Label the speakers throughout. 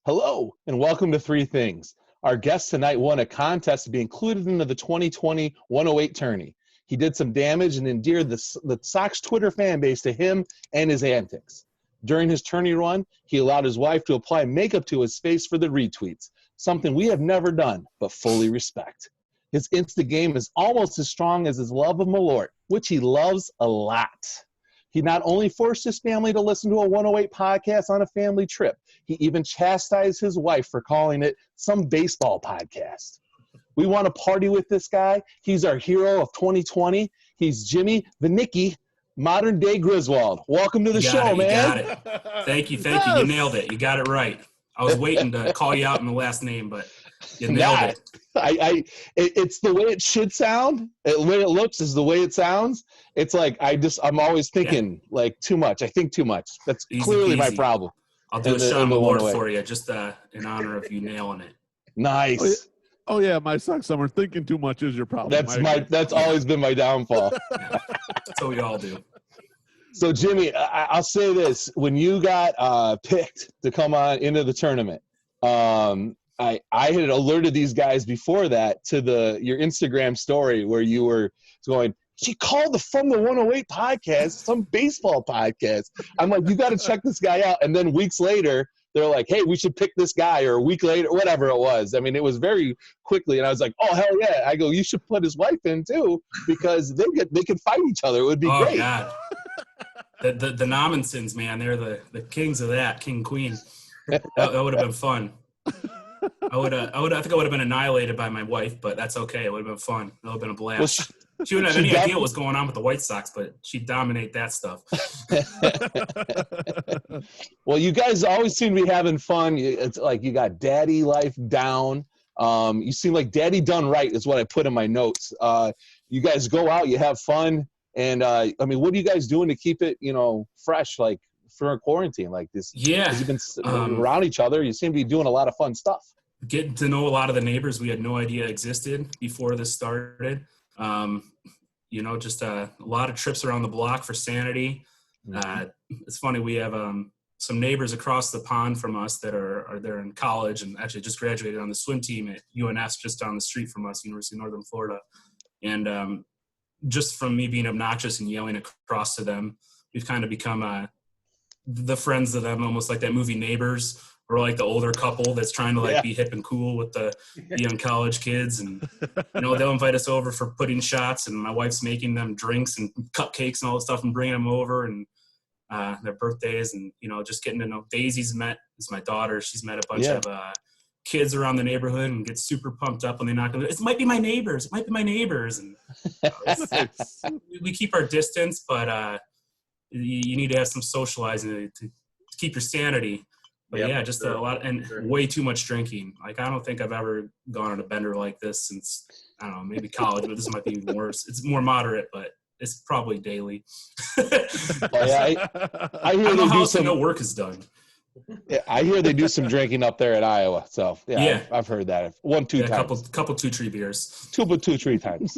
Speaker 1: Hello, and welcome to Three Things. Our guest tonight won a contest to be included into the 2020 108 tourney. He did some damage and endeared the Sox Twitter fan base to him and his antics. During his tourney run, he allowed his wife to apply makeup to his face for the retweets, something we have never done, but fully respect. His Insta game is almost as strong as his love of Malort, which he loves a lot. He not only forced his family to listen to a 108 podcast on a family trip, he even chastised his wife for calling it some baseball podcast. We want to party with this guy. He's our hero of 2020. He's Jimmy Vinicky, modern day Griswold. Welcome to the show, man.
Speaker 2: You got it. Thank you. Yes. You nailed it. You got it right. I was waiting to call you out in the last name, but you nailed it.
Speaker 1: It's the way it should sound. The way it looks is the way it sounds. It's like I'm always thinking like too much. I think too much. That's clearly my problem.
Speaker 2: I'll do a Sean Malort for you, just in honor of you nailing it.
Speaker 1: Nice.
Speaker 3: Oh yeah, my sucks summer. Thinking too much is your problem.
Speaker 1: That's always been my downfall.
Speaker 2: Yeah. That's what we all do.
Speaker 1: So Jimmy, I'll say this: when you got picked to come on into the tournament, I had alerted these guys before that to your Instagram story where you were going, she called the From the 108 podcast, some baseball podcast. I'm like, you got to check this guy out. And then weeks later, they're like, hey, we should pick this guy, or a week later, whatever it was. I mean, it was very quickly. And I was like, oh, hell yeah. I go, you should put his wife in tue because they could fight each other. It would be great.
Speaker 2: God. The Nomansons, man, they're the kings of that, king, queen. That would have been fun. I think I would have been annihilated by my wife, but that's okay. It would have been fun. It would have been a blast. She wouldn't have any idea what was going on with the White Sox, but she'd dominate that stuff.
Speaker 1: Well, you guys always seem to be having fun. It's like you got daddy life down. You seem like daddy done right is what I put in my notes. You guys go out, you have fun. And, I mean, what are you guys doing to keep it, fresh, like, for a quarantine like this?
Speaker 2: Yeah.
Speaker 1: You've been around each other. You seem to be doing a lot of fun stuff.
Speaker 2: Getting to know a lot of the neighbors we had no idea existed before this started. Just a lot of trips around the block for sanity. Mm-hmm. It's funny, we have some neighbors across the pond from us that are there in college and actually just graduated on the swim team at UNS just down the street from us, University of Northern Florida. And just from me being obnoxious and yelling across to them, we've kind of become the friends of them, almost like that movie Neighbors, or like the older couple that's trying to be hip and cool with the young college kids. And, they'll invite us over for pudding shots, and my wife's making them drinks and cupcakes and all this stuff and bringing them over, and their birthdays, and, just getting to know. Daisy's is my daughter. She's met a bunch of kids around the neighborhood and gets super pumped up when they knock on the door. It might be my neighbors. It might be my neighbors. And we keep our distance, but you need to have some socializing to keep your sanity. But just a lot, and way too much drinking. Like, I don't think I've ever gone on a bender like this since, I don't know, maybe college, but this might be even worse. It's more moderate, but it's probably daily.
Speaker 1: I
Speaker 2: don't know how else to know work is done.
Speaker 1: Yeah, I hear they do some drinking up there in Iowa. So I've heard that. Two times.
Speaker 2: Couple 2-3 beers.
Speaker 1: 2-3 times.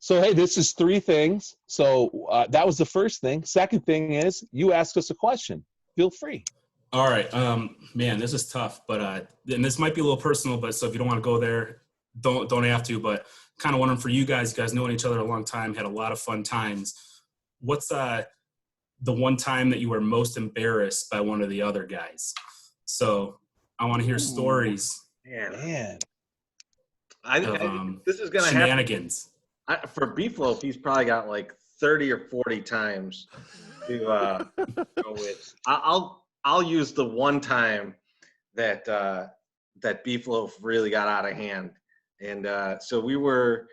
Speaker 1: So, hey, this is Three Things. So that was the first thing. Second thing is you ask us a question. Feel free.
Speaker 2: All right. Man, this is tough, but and this might be a little personal, but so if you don't want to go there, don't have to, but kind of wondering for you guys knowing each other a long time, had a lot of fun times. What's the one time that you were most embarrassed by one of the other guys? So I want to hear stories.
Speaker 4: Man. I think this is going to
Speaker 2: shenanigans.
Speaker 4: For Beef Loaf, he's probably got like 30 or 40 times to go with. I'll use the one time that Beef Loaf really got out of hand. And so we're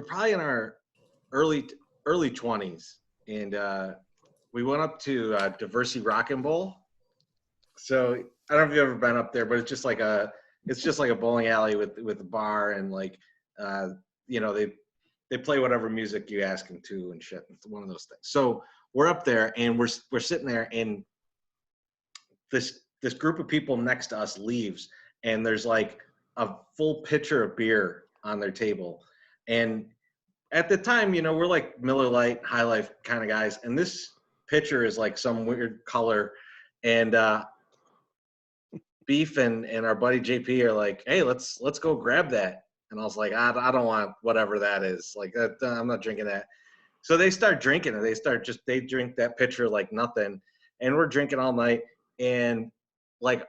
Speaker 4: probably in our early 20s, and we went up to Diversity Rockin' Bowl. So I don't know if you've ever been up there, but it's just like a bowling alley with a bar, and they play whatever music you ask them to and shit. It's one of those things. So we're up there and we're sitting there, and this group of people next to us leaves, and there's like a full pitcher of beer on their table. And at the time, we're like Miller Lite, High Life kind of guys, and this pitcher is like some weird color, and Beef and our buddy JP are like, hey, let's go grab that. And I was like, I don't want whatever that is. Like, I'm not drinking that. So they start drinking it. They drink that pitcher like nothing. And we're drinking all night. And like,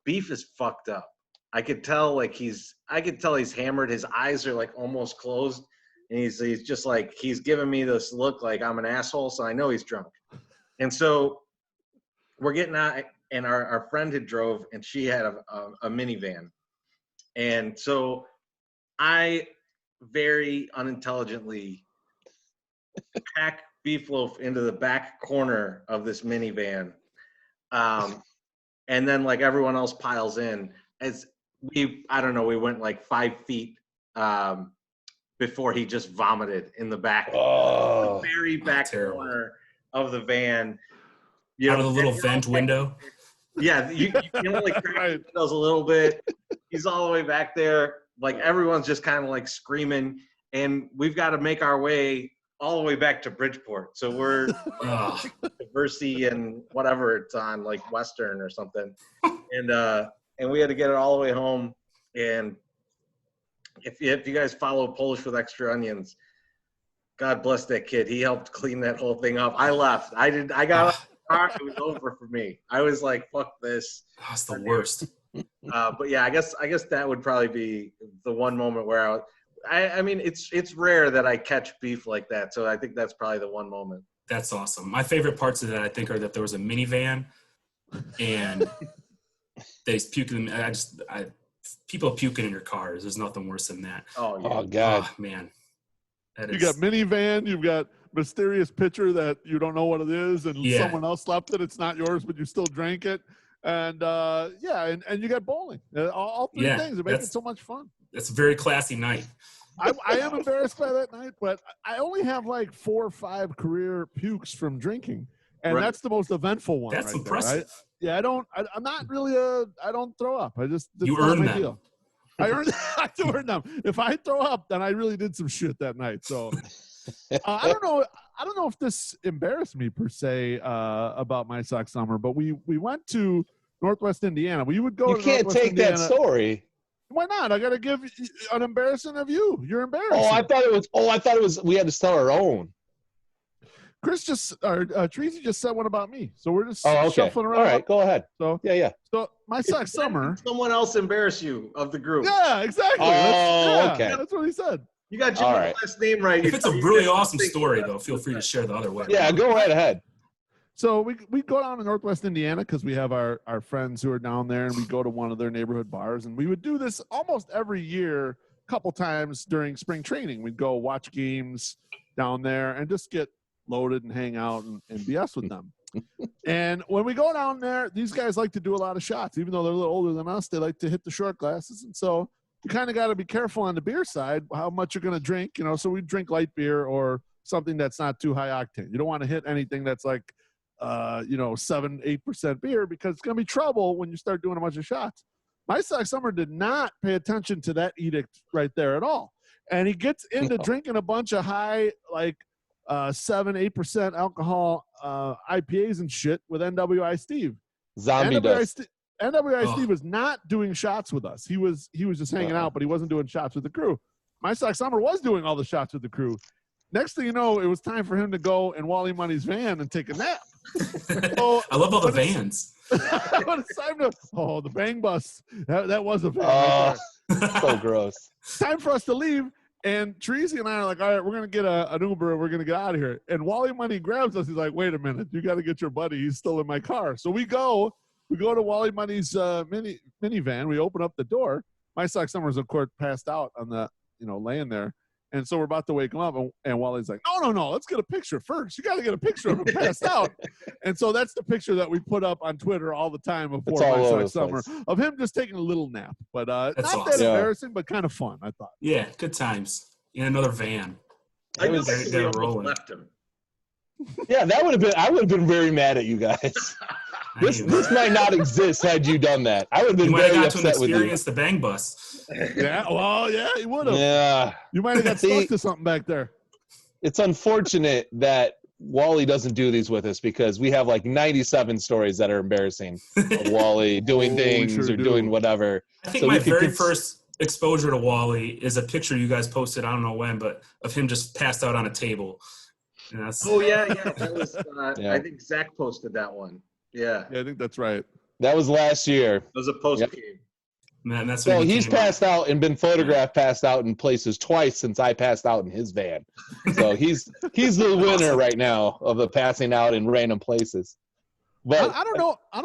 Speaker 4: Beef is fucked up. I could tell he's hammered. His eyes are like almost closed. And he's just like, he's giving me this look like I'm an asshole. So I know he's drunk. And so we're getting out, and our friend had drove, and she had a minivan. And so I very unintelligently pack Beef Loaf into the back corner of this minivan. And then like everyone else piles in as we went like 5 feet before he just vomited in the back, the very back corner of the van.
Speaker 2: Out of the little vent window.
Speaker 4: Yeah, you only crack the windows a little bit. He's all the way back there. Like everyone's just kind of like screaming, and we've got to make our way all the way back to Bridgeport. So we're Diversity and whatever it's on, like Western or something, and we had to get it all the way home. And if you guys follow Polish with Extra Onions, God bless that kid. He helped clean that whole thing up. I left. I got. It was over for me. I was like, fuck this.
Speaker 2: That's the worst.
Speaker 4: But yeah, I guess that would probably be the one moment where I mean, it's rare that I catch beef like that. So I think that's probably the one moment.
Speaker 2: That's awesome. My favorite parts of that, I think, are that there was a minivan and they puked in people puking in your cars. There's nothing worse than that.
Speaker 4: Oh, yeah.
Speaker 1: Oh God.
Speaker 2: Oh, man.
Speaker 3: You got minivan, you've got mysterious pitcher that you don't know what it is, and someone else slept it. It's not yours, but you still drank it. And and you got bowling. All three things. It makes it so much fun.
Speaker 2: It's a very classy night.
Speaker 3: I am embarrassed by that night, but I only have like 4 or 5 career pukes from drinking, and that's the most eventful one.
Speaker 2: That's
Speaker 3: right
Speaker 2: impressive.
Speaker 3: There. I'm not really I don't throw up. I just
Speaker 2: you earn them.
Speaker 3: Deal. I do earn them. If I throw up, then I really did some shit that night. So I don't know if this embarrassed me per se about my sock summer, but we went to Northwest Indiana. We would go.
Speaker 1: You
Speaker 3: to
Speaker 1: can't
Speaker 3: Northwest
Speaker 1: take
Speaker 3: Indiana.
Speaker 1: that story.
Speaker 3: Why not? I got to give an embarrassing of you. You're embarrassed.
Speaker 1: I thought it was. We had to start our own.
Speaker 3: Chris Treasy just said one about me, so we're just
Speaker 1: okay.
Speaker 3: shuffling around.
Speaker 1: All right, go ahead.
Speaker 3: So
Speaker 1: yeah.
Speaker 3: So my sock summer.
Speaker 4: Someone else embarrass you of the group.
Speaker 3: Yeah, exactly.
Speaker 1: Okay.
Speaker 3: That's what he said.
Speaker 4: You got Jimmy's last name right.
Speaker 2: If it's a really awesome story, though, feel free to share the other way.
Speaker 1: Yeah, go right ahead.
Speaker 3: So we go down to Northwest Indiana because we have our friends who are down there, and we go to one of their neighborhood bars, and we would do this almost every year, a couple times during spring training. We'd go watch games down there and just get loaded and hang out and BS with them. And when we go down there, these guys like to do a lot of shots. Even though they're a little older than us, they like to hit the short glasses. And so you kind of got to be careful on the beer side, how much you're going to drink. So we drink light beer or something that's not too high octane. You don't want to hit anything that's like, 7-8% beer, because it's going to be trouble when you start doing a bunch of shots. My sock summer did not pay attention to that edict right there at all. And he gets into drinking a bunch of high, like 7-8% alcohol IPAs and shit with NWI Steve.
Speaker 1: Zombie dust.
Speaker 3: NWI Steve was not doing shots with us. He was just hanging out, but he wasn't doing shots with the crew. My sock summer was doing all the shots with the crew. Next thing you know, it was time for him to go in Wally Money's van and take a nap. So,
Speaker 2: I love all the vans.
Speaker 3: When it's time to, the bang bus. That was a van. Right there.
Speaker 1: So gross.
Speaker 3: Time for us to leave. And Treasy and I are like, all right, we're going to get an Uber and we're going to get out of here. And Wally Money grabs us. He's like, wait a minute. You got to get your buddy. He's still in my car. So we go to Wally Money's minivan. We open up the door. My sock summer's, of course, passed out on the, laying there. And so we're about to wake him up, and Wally's like, no, let's get a picture first. You got to get a picture of him passed out. And so that's the picture that we put up on Twitter all the time before my sock summer, of him just taking a little nap. But not
Speaker 2: awesome.
Speaker 3: that embarrassing, but kind of fun, I thought.
Speaker 2: Yeah, good times. In another van.
Speaker 4: I know we almost left him.
Speaker 1: Yeah, I would have been very mad at you guys. This might not exist had you done that. I would have been very upset with you.
Speaker 2: Experience the bang bus.
Speaker 3: Yeah, well, yeah, you would have.
Speaker 1: Yeah.
Speaker 3: You might have got stuck to something back there.
Speaker 1: It's unfortunate that Wally doesn't do these with us because we have like 97 stories that are embarrassing of Wally doing things or doing whatever.
Speaker 2: I think my very first exposure to Wally is a picture you guys posted, I don't know when, but of him just passed out on a table.
Speaker 4: Oh, yeah. That was, I think Zach posted that one. Yeah.
Speaker 3: Yeah, I think that's right.
Speaker 1: That was last year. It
Speaker 4: was a post game.
Speaker 2: Man, that's
Speaker 1: so he's passed out and been photographed passed out in places twice since I passed out in his van. So he's the winner right now of the passing out in random places. But
Speaker 3: I don't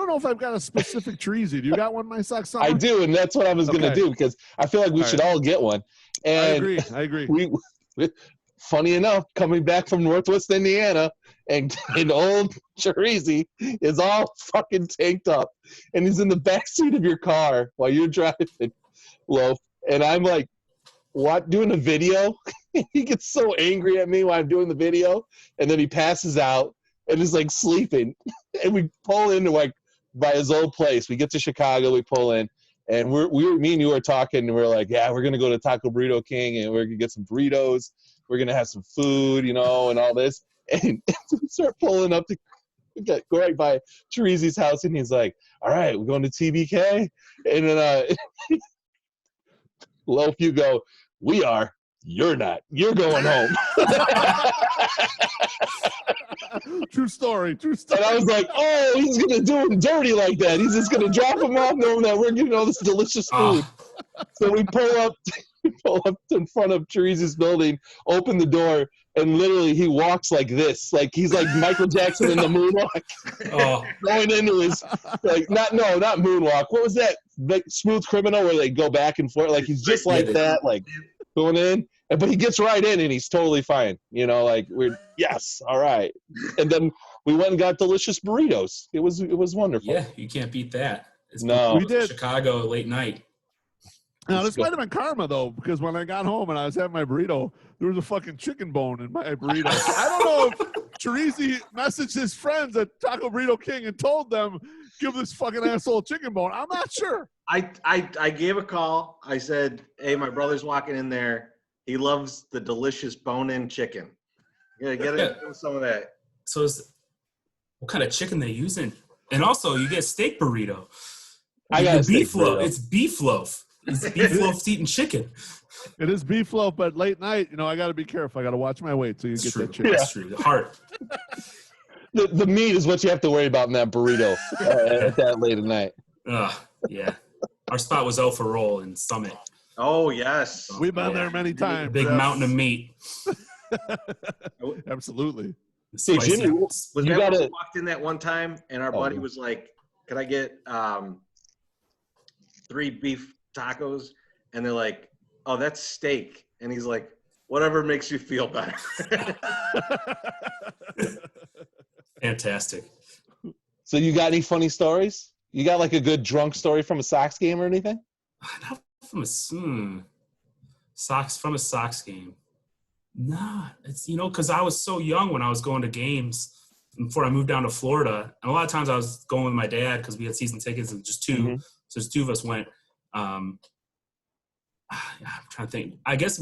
Speaker 3: know if I've got a specific Treasy. Do you got one, my socks?
Speaker 1: I do, and that's what I was going to do because I feel like we should all get one. And
Speaker 3: I agree.
Speaker 1: We funny enough, coming back from Northwest Indiana, and old Cherizy is all fucking tanked up, and he's in the back seat of your car while you're driving, Loaf. And I'm like, what, doing a video? He gets so angry at me while I'm doing the video, and then he passes out and is like sleeping. And we pull into like by his old place. We get to Chicago, we pull in, and me and you were talking, and we're like, yeah, we're gonna go to Taco Burrito King, and we're gonna get some burritos. We're gonna have some food, and all this. And we start pulling up to go right by Cherizy's house, and he's like, all right, we're going to TBK. And then Loaf, you go, we are. You're not. You're going home.
Speaker 3: True story.
Speaker 1: And I was like, oh, he's going to do him dirty like that. He's just going to drop him off knowing that we're getting all this delicious food. So we pull up in front of Cherizy's building, open the door, and literally he walks like this. Like he's like Michael Jackson in the moonwalk. Going into his, like, not moonwalk. What was that? Like Smooth Criminal where they go back and forth. Like he's just like that, like going in. But he gets right in and he's totally fine. Like yes, all right. And then we went and got delicious burritos. It was wonderful.
Speaker 2: Yeah, you can't beat that.
Speaker 1: No.
Speaker 3: We did.
Speaker 2: Chicago late night.
Speaker 3: Now, this might have been karma, though, because when I got home and I was having my burrito, there was a fucking chicken bone in my burrito. I don't know if Cherizy messaged his friends at Taco Burrito King and told them, give this fucking asshole a chicken bone. I'm not sure.
Speaker 4: I gave a call. I said, hey, my brother's walking in there. He loves the delicious bone-in chicken. You gotta get some of that.
Speaker 2: So what kind of chicken they using? And also, you get steak burrito.
Speaker 1: I got
Speaker 2: beef loaf. It's beef loaf. It's beef loaf eating chicken.
Speaker 3: It is beef loaf, but late night, I got to be careful. I got to watch my weight so you get that chicken.
Speaker 2: That's true. The heart.
Speaker 1: The meat is what you have to worry about in that burrito at that late at night.
Speaker 2: Yeah. Our spot was El Roll in Summit.
Speaker 4: Oh, yes.
Speaker 3: We've been there many times.
Speaker 2: Big mountain of meat.
Speaker 3: Absolutely.
Speaker 1: Hey, Jimmy,
Speaker 4: walked in that one time, and our buddy was like, could I get 3 beef tacos? And they're like, oh, that's steak. And he's like, whatever makes you feel better.
Speaker 2: Fantastic.
Speaker 1: So you got any funny stories? You got like a good drunk story from a Sox game or anything?
Speaker 2: Not from a Sox game. Nah, it's because I was so young when I was going to games before I moved down to Florida, and a lot of times I was going with my dad because we had season tickets and just 2, so just 2 of us went. I'm trying to think. I guess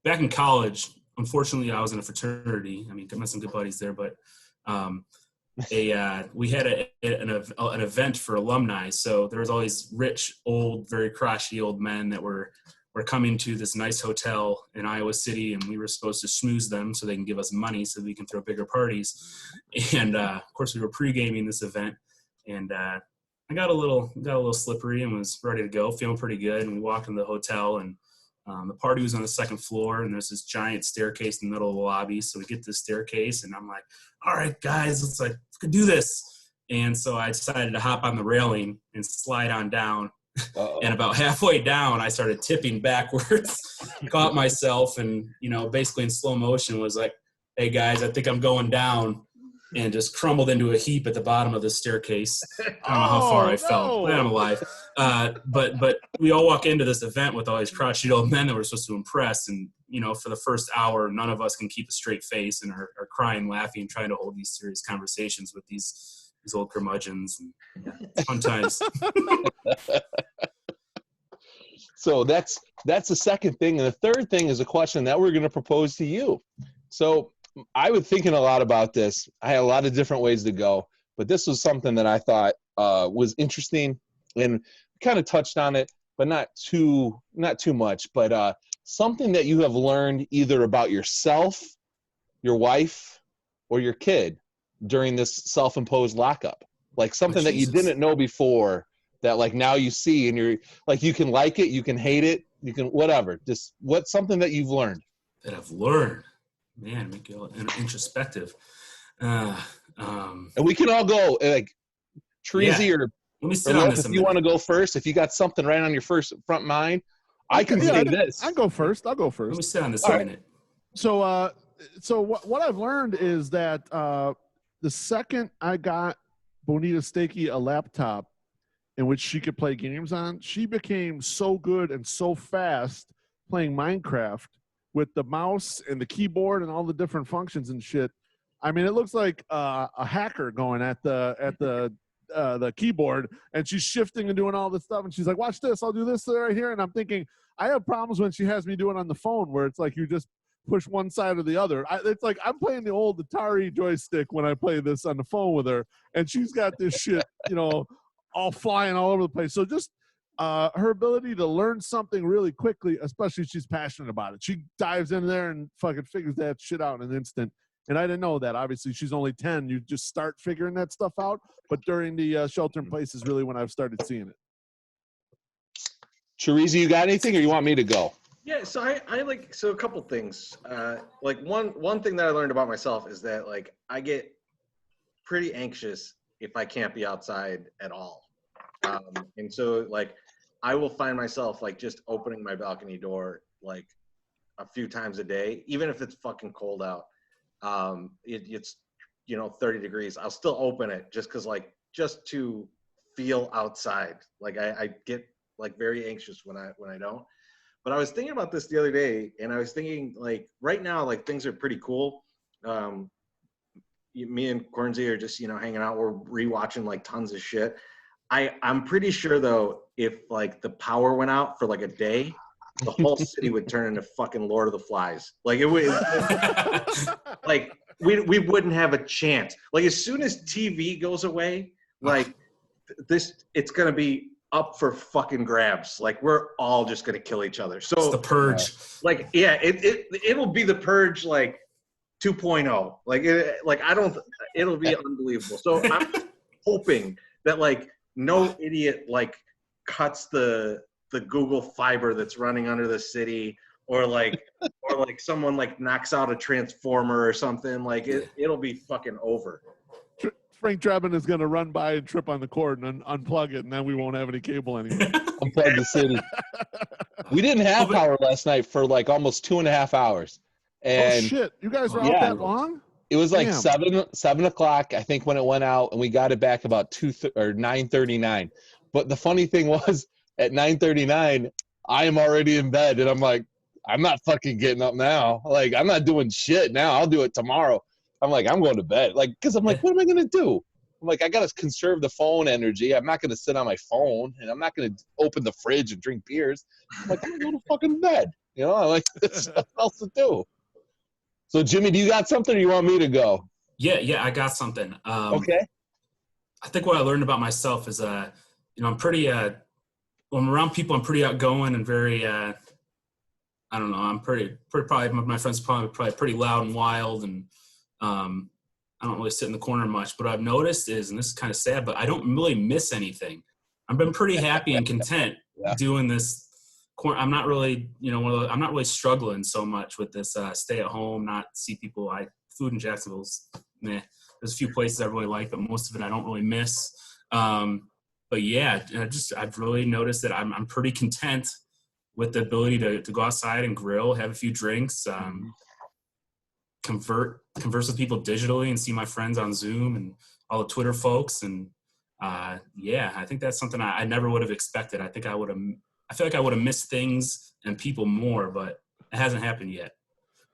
Speaker 2: back in college, unfortunately, I was in a fraternity. I mean, I met some good buddies there, but we had an event for alumni. So there was all these rich, old, very crotchety old men that were coming to this nice hotel in Iowa City, and we were supposed to schmooze them so they can give us money so we can throw bigger parties. And of course, we were pre-gaming this event, and I got a little slippery and was ready to go, feeling pretty good. And we walked into the hotel, and the party was on the 2nd floor, and there's this giant staircase in the middle of the lobby. So we get to the staircase, and I'm like, all right, guys, let's do this. And so I decided to hop on the railing and slide on down. And about halfway down, I started tipping backwards, caught myself, and, basically in slow motion was like, hey, guys, I think I'm going down, and just crumbled into a heap at the bottom of the staircase. I don't know how far I fell, but I'm alive. But we all walk into this event with all these crotchety old men that we're supposed to impress, and, for the first hour, none of us can keep a straight face and are crying, laughing, trying to hold these serious conversations with these old curmudgeons. And, fun times.
Speaker 1: So that's the second thing. And the third thing is a question that we're going to propose to you. So I was thinking a lot about this. I had a lot of different ways to go, but this was something that I thought was interesting, and kind of touched on it, but not too much. But something that you have learned either about yourself, your wife, or your kid during this self-imposed lockup, like something that you didn't know before that like now you see, and you're like, you can like it, you can hate it, you can whatever. Just what's something that you've learned?
Speaker 2: That I've learned, man, make you introspective.
Speaker 1: And we can all go like Treasy
Speaker 2: Yeah.
Speaker 1: or
Speaker 2: Let me sit
Speaker 1: Loaf,
Speaker 2: on this.
Speaker 1: if you want to go first, if you got something right on your front mind, I can say this.
Speaker 3: I'll go first.
Speaker 2: Let me sit on this
Speaker 1: All
Speaker 2: a
Speaker 1: right.
Speaker 2: minute.
Speaker 3: So, what I've learned is that the second I got Bonita Stakey a laptop in which she could play games on, she became so good and so fast playing Minecraft with the mouse and the keyboard and all the different functions and shit. I mean, it looks like a hacker going at the keyboard, and she's shifting and doing all this stuff. And she's like, "Watch this! I'll do this right here." And I'm thinking, I have problems when she has me doing on the phone, where it's like you just push one side or the other. It's like I'm playing the old Atari joystick when I play this on the phone with her, and she's got this shit, all flying all over the place. So just her ability to learn something really quickly, especially if she's passionate about it. She dives in there and fucking figures that shit out in an instant. And I didn't know that. Obviously, she's only 10. You just start figuring that stuff out. But during the shelter in place is really when I've started seeing it.
Speaker 1: Teresa, you got anything, or you want me to go?
Speaker 4: Yeah, so I like, so a couple things. Like one thing that I learned about myself is that like I get pretty anxious if I can't be outside at all. And so like I will find myself like just opening my balcony door like a few times a day, even if it's fucking cold out. It's 30 degrees. I'll still open it just to feel outside. Like I get like very anxious when I don't. But I was thinking about this the other day, and I was thinking like right now like things are pretty cool. Me and Cornsey are just hanging out. We're rewatching like tons of shit. I'm pretty sure though, if like the power went out for like a day, the whole city would turn into fucking Lord of the Flies. Like it would, like we wouldn't have a chance. Like as soon as TV goes away, like it's gonna be up for fucking grabs. Like we're all just gonna kill each other. So
Speaker 2: it's the Purge.
Speaker 4: Like yeah, it'll be the Purge like 2.0. Like it'll be unbelievable. So I'm hoping that like no idiot like cuts the Google fiber that's running under the city, or like someone like knocks out a transformer or something. Like it'll be fucking over.
Speaker 3: Frank Drebin is going to run by and trip on the cord and unplug it, and then we won't have any cable anymore.
Speaker 1: Unplug the city. We didn't have power last night for like almost 2.5 hours. And
Speaker 3: oh shit! You guys were out that long?
Speaker 1: It was like
Speaker 3: Damn.
Speaker 1: 7 o'clock, I think, when it went out, and we got it back about 9:39. But the funny thing was, at 9:39, I am already in bed, and I'm like, I'm not fucking getting up now. Like, I'm not doing shit now. I'll do it tomorrow. I'm like, I'm going to bed. Like, because I'm like, what am I gonna do? I'm like, I gotta conserve the phone energy. I'm not gonna sit on my phone, and I'm not gonna open the fridge and drink beers. I'm like, I'm gonna go to fucking bed. I'm like, there's nothing else to do. So, Jimmy, do you got something, or you want me to go?
Speaker 2: Yeah, I got something.
Speaker 1: Okay.
Speaker 2: I think what I learned about myself is, I'm pretty, when I'm around people, I'm pretty outgoing and very, I don't know, I'm pretty probably, my friends probably pretty loud and wild, and I don't really sit in the corner much. But what I've noticed is, and this is kind of sad, but I don't really miss anything. I've been pretty happy and content doing this. I'm not really, I'm not really struggling so much with this stay at home, not see people. Food in Jacksonville's meh. There's a few places I really like, but most of it I don't really miss. But yeah, I've really noticed that I'm pretty content with the ability to go outside and grill, have a few drinks, converse with people digitally and see my friends on Zoom and all the Twitter folks. And I think that's something I never would have expected. I feel like I would have missed things and people more, but it hasn't happened yet.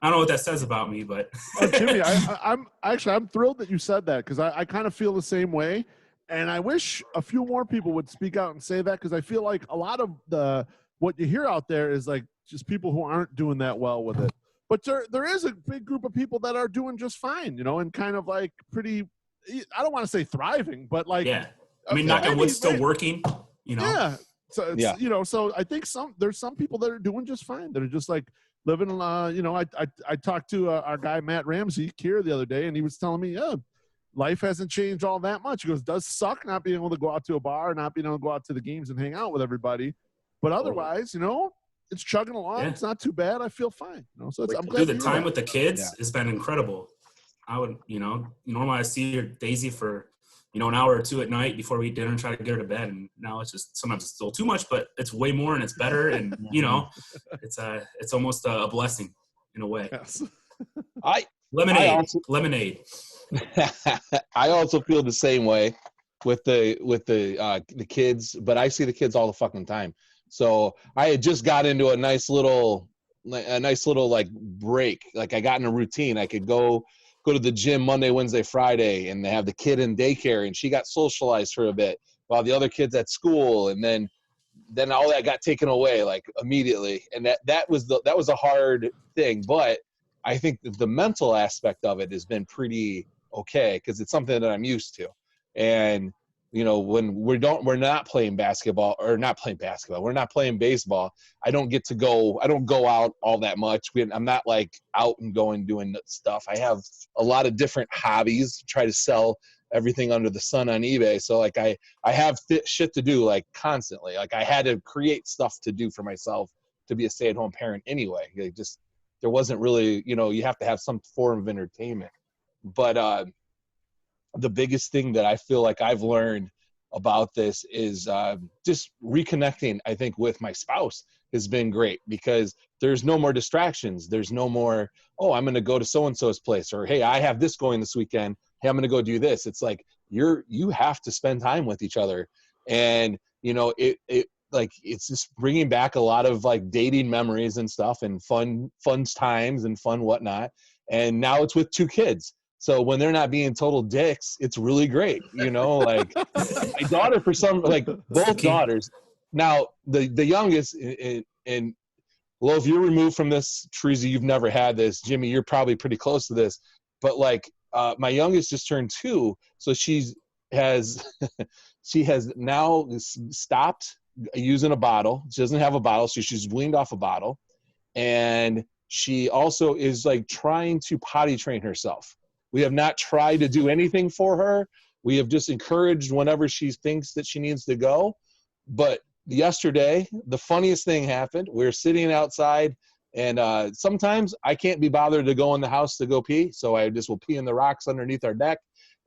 Speaker 2: I don't know what that says about me, but
Speaker 3: Jimmy, I'm thrilled that you said that, because I kind of feel the same way, and I wish a few more people would speak out and say that, because I feel like a lot of what you hear out there is like just people who aren't doing that well with it. but there is a big group of people that are doing just fine, and kind of like pretty, I don't want to say thriving, but like,
Speaker 2: yeah. I mean, knock on wood, still working,
Speaker 3: Yeah. So it's,
Speaker 1: Yeah.
Speaker 3: So I think there's some people that are doing just fine. That are just like living, I talked to our guy, Matt Ramsey here the other day, and he was telling me, life hasn't changed all that much. He goes, does suck not being able to go out to a bar, not being able to go out to the games and hang out with everybody. But otherwise, it's chugging along. Yeah. It's not too bad. I feel fine. So I'm glad.
Speaker 2: Dude, the time with the kids has been incredible. I would, normally I see Daisy for, an hour or two at night before we eat dinner and try to get her to bed. And now it's just, sometimes it's still too much, but it's way more and it's better. And, it's almost a blessing in a way.
Speaker 3: Yes.
Speaker 2: Lemonade.
Speaker 1: I also feel the same way with the kids, but I see the kids all the fucking time. So I had just got into a nice little like break. Like I got in a routine. I could go to the gym Monday, Wednesday, Friday, and they have the kid in daycare, and she got socialized for a bit while the other kids at school, and then all that got taken away like immediately. And that was a hard thing, but I think the mental aspect of it has been pretty okay because it's something that I'm used to. And when we're not playing baseball, I don't go out all that much. I'm not like out and doing stuff. I have a lot of different hobbies, try to sell everything under the sun on eBay. So like I have shit to do like constantly. Like I had to create stuff to do for myself to be a stay-at-home parent anyway. There wasn't really, you have to have some form of entertainment. But the biggest thing that I feel like I've learned about this is just reconnecting, I think, with my spouse has been great because there's no more distractions. There's no more, oh, I'm going to go to so-and-so's place, or, hey, I have this going this weekend. Hey, I'm going to go do this. It's like you have to spend time with each other. And, it's just bringing back a lot of like dating memories and stuff and fun times and fun whatnot. And now it's with 2 kids. So when they're not being total dicks, it's really great. Like my daughter, for some, like both daughters. Now the youngest, and Loaf, you're removed from this. Teresa, you've never had this. Jimmy, you're probably pretty close to this. But like my youngest just turned 2, so she has now stopped using a bottle. She doesn't have a bottle, so she's weaned off a bottle, and she also is like trying to potty train herself. We have not tried to do anything for her. We have just encouraged whenever she thinks that she needs to go. But yesterday, the funniest thing happened. We're sitting outside, and sometimes I can't be bothered to go in the house to go pee, so I just will pee in the rocks underneath our deck.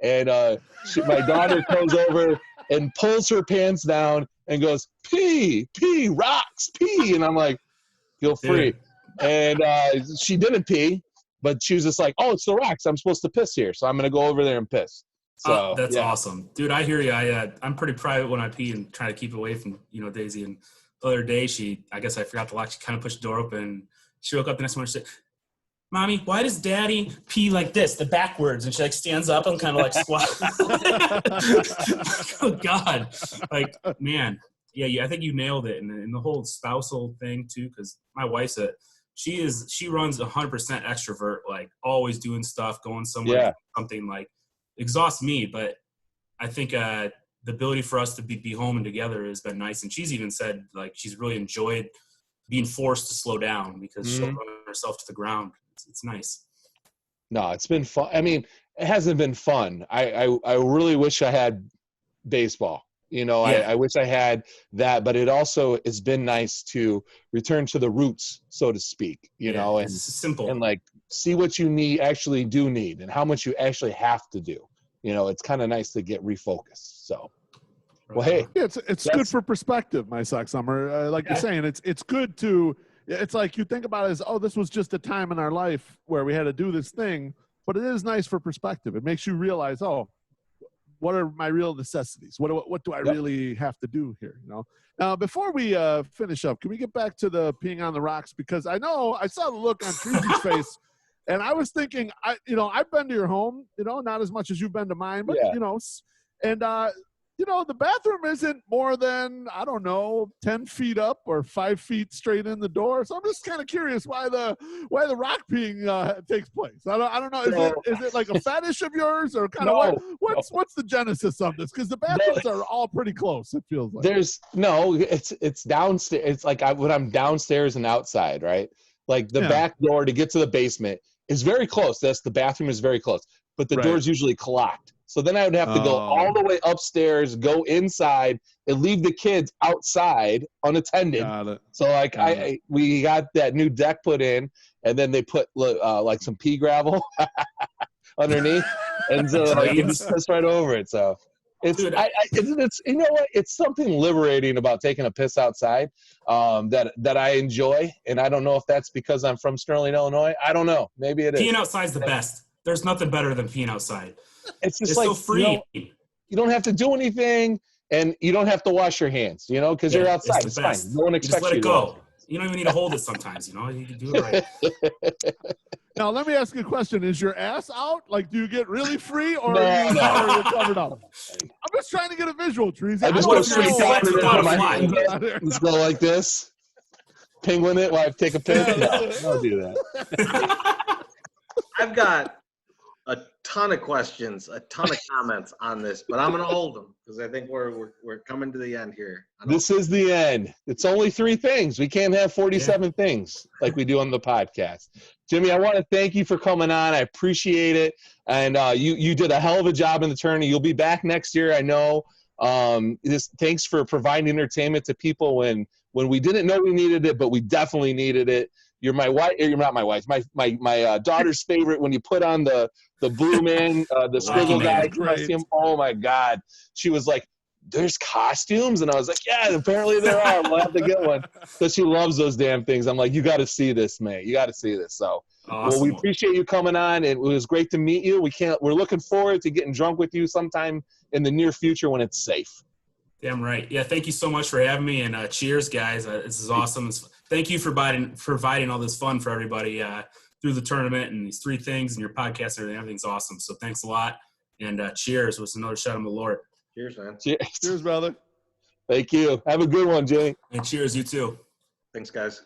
Speaker 1: And my daughter comes over and pulls her pants down and goes, pee, rocks, pee. And I'm like, feel free. And she didn't pee. But she was just like, oh, it's the rocks. I'm supposed to piss here. So I'm going to go over there and piss. So
Speaker 2: that's awesome. Dude, I hear you. I'm pretty private when I pee and try to keep away from, Daisy. And the other day, I guess I forgot to lock. She kind of pushed the door open. She woke up the next morning and said, Mommy, why does Daddy pee like this, the backwards? And she like stands up and kind of like squats. Oh, God. Like, man. Yeah, I think you nailed it. And the whole spousal thing, too, because my wife's she runs 100% extrovert, like always doing stuff, going somewhere, something like exhausts me. But I think the ability for us to be home and together has been nice. And she's even said like she's really enjoyed being forced to slow down because she'll run herself to the ground. It's nice.
Speaker 1: No, it's been fun. I mean, it hasn't been fun. I really wish I had baseball. I wish I had that, but it also has been nice to return to the roots, so to speak, and
Speaker 2: it's simple
Speaker 1: and like see what you actually do need and how much you actually have to do. It's kind of nice to get refocused. So, well, hey,
Speaker 3: it's good for perspective, my sock summer. Like you're saying, it's good to, it's like you think about it as, oh, this was just a time in our life where we had to do this thing, but it is nice for perspective. It makes you realize, oh, what are my real necessities? What do I really have to do here? Now, before we finish up, can we get back to the peeing on the rocks? Because I know I saw the look on Treasy's face, and I was thinking, I've been to your home, not as much as you've been to mine, but and the bathroom isn't more than, I don't know, 10 feet up or 5 feet straight in the door. So I'm just kind of curious why the rock peeing takes place. I don't know. Is it like a fetish of yours, or kind of what's the genesis of this? Because the bathrooms are all pretty close, it feels like.
Speaker 1: It's downstairs. It's like when I'm downstairs and outside, right? Like the back door to get to the basement is very close. The bathroom is very close, but the door's usually clocked. So then I would have to go all the way upstairs, go inside, and leave the kids outside unattended.
Speaker 3: Got it.
Speaker 1: So we got that new deck put in, and then they put like some pea gravel underneath, and so I can just piss right over it. So it's you know what? It's something liberating about taking a piss outside that I enjoy, and I don't know if that's because I'm from Sterling, Illinois. I don't know. Maybe it is.
Speaker 2: Peeing outside's the best. There's nothing better than peeing outside.
Speaker 1: It's just like
Speaker 2: so free.
Speaker 1: You don't have to do anything, and you don't have to wash your hands, because you're outside. It's fine. No one expects you
Speaker 2: just let it go. You don't even need to hold it sometimes, You can do it right.
Speaker 3: Now, let me ask you a question. Is your ass out? Like, do you get really free, or are you covered up? I'm just trying to get a visual, Trees.
Speaker 1: I just go straight down to the Let's go like this. Penguin it while I take a piss. No, don't do that.
Speaker 4: I've got a ton of questions, a ton of comments on this, but I'm going to hold them because I think we're coming to the end here.
Speaker 1: This is the end. It's only 3 things. We can't have 47 things like we do on the podcast. Jimmy, I want to thank you for coming on. I appreciate it. And you did a hell of a job in the tourney. You'll be back next year, I know. Thanks for providing entertainment to people when we didn't know we needed it, but we definitely needed it. You're my wife. You're not my wife. My daughter's favorite. When you put on the Blue Man, the Squiggle guy costume. Oh my God! She was like, "There's costumes," and I was like, "Yeah, apparently there are. We'll have to get one." Because she loves those damn things. I'm like, "You got to see this, man. You got to see this." So,
Speaker 2: awesome.
Speaker 1: Well, we appreciate you coming on, and it was great to meet you. We're looking forward to getting drunk with you sometime in the near future when it's safe.
Speaker 2: Damn right. Yeah, thank you so much for having me, and cheers, guys. This is awesome. Thank you for providing all this fun for everybody through the tournament and these 3 things and your podcast and everything. Everything's awesome. So thanks a lot, and cheers. It was another shot of Malort.
Speaker 4: Cheers, man.
Speaker 3: Cheers, brother.
Speaker 1: Thank you. Have a good one, Jimmy.
Speaker 2: And cheers, you too.
Speaker 4: Thanks, guys.